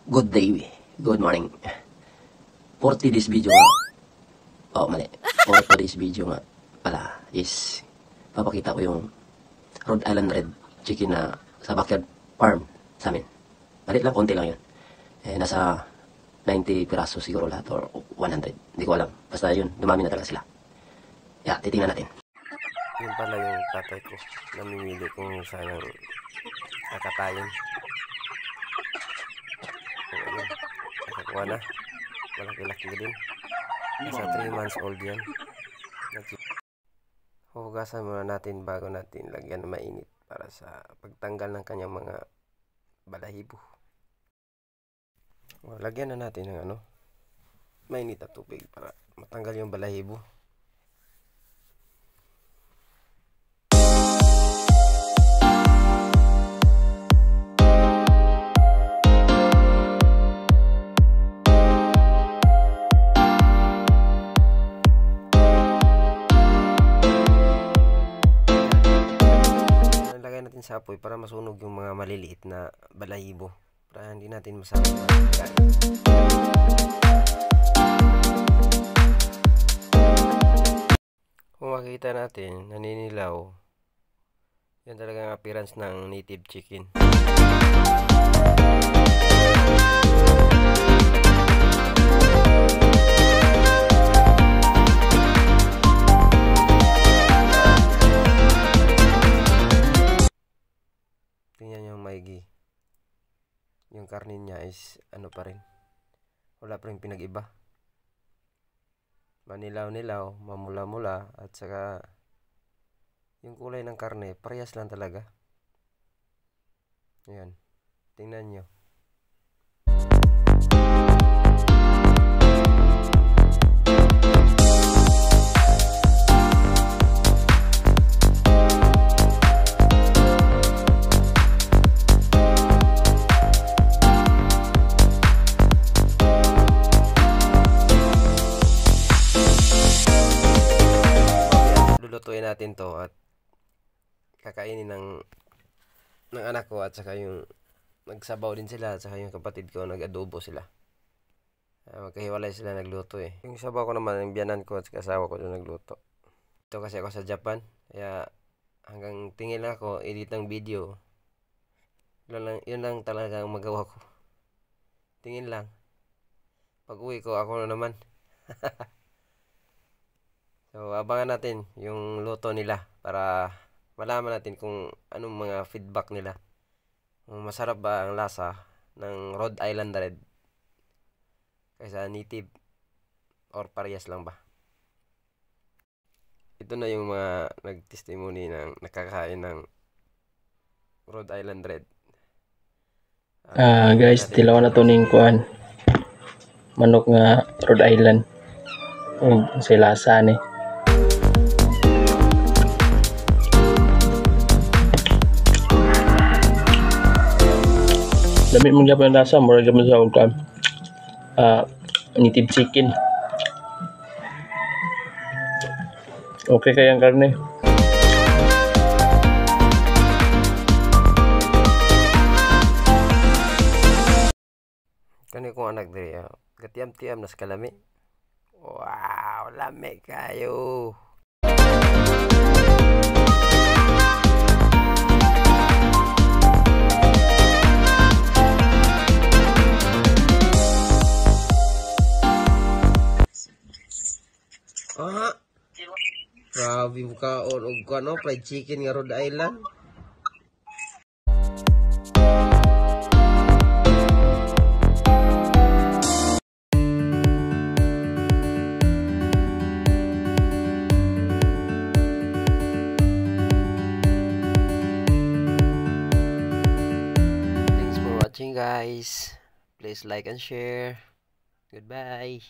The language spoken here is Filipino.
Good day, good morning. For today's video nga, mali. For today's video nga pala is papakita ko yung Rhode Island Red chicken na sa backyard farm sa amin. Malit lang, konti lang yun. Nasa 90 piraso siguro lahat or 100. Hindi ko alam. Basta yun, dumami na talaga sila. Titingnan natin. Yun pala yung tatay ko. Namimili kung saan ang kakatayin. Ayun. Nakakuha na. Malaki-laki din. Nasa 3 months old yan. Hugasan muna natin bago natin lagyan ng mainit para sa pagtanggal ng kanyang mga balahibo. Lagyan na natin ng mainit na tubig para matanggal yung balahibo. Sa apoy para masunog yung mga maliliit na balahibo para hindi natin masama kain. Kung makikita natin naninilaw, yan talaga ang appearance ng native chicken. Tingnan yung maigi. Yung karne niya is pa rin. Wala pa rin pinag-iba. Manilaw-nilaw, mamula-mula, at saka yung kulay ng karne, parehas lang talaga. Ayan. Tingnan nyo. Lulutuin natin to at kakainin ng anak ko at saka yung nagsabaw din sila at saka yung kapatid ko nag-adobo sila. Magkahiwalay sila nagluto eh. Yung sabaw ko naman, yung biyanan ko at saka asawa ko doon nagluto. Ito kasi ako sa Japan, kaya hanggang tingin lang ako, edit ng video. Yun lang talaga ang magawa ko. Tingin lang. Pag uwi ko, ako na naman. So, abangan natin yung luto nila para malaman natin kung anong mga feedback nila. Kung masarap ba ang lasa ng Rhode Island Red kaysa native or parehas lang ba. Ito na yung mga nag-testimony ng nakakain ng Rhode Island Red. Guys, tilaw na to ning kuan. Manok nga Rhode Island. Sa lasa ni. Dami mong gabi ang lasa, mura gabi sa ulam. Native chicken. Okay kaya ang karne. Kani kong anak diri, gatiam-tiam na sa kalami. Wow, lami kayo. Grabe mo kaon og fried chicken nga Rhode Island. Thanks for watching guys. Please like and share. Goodbye.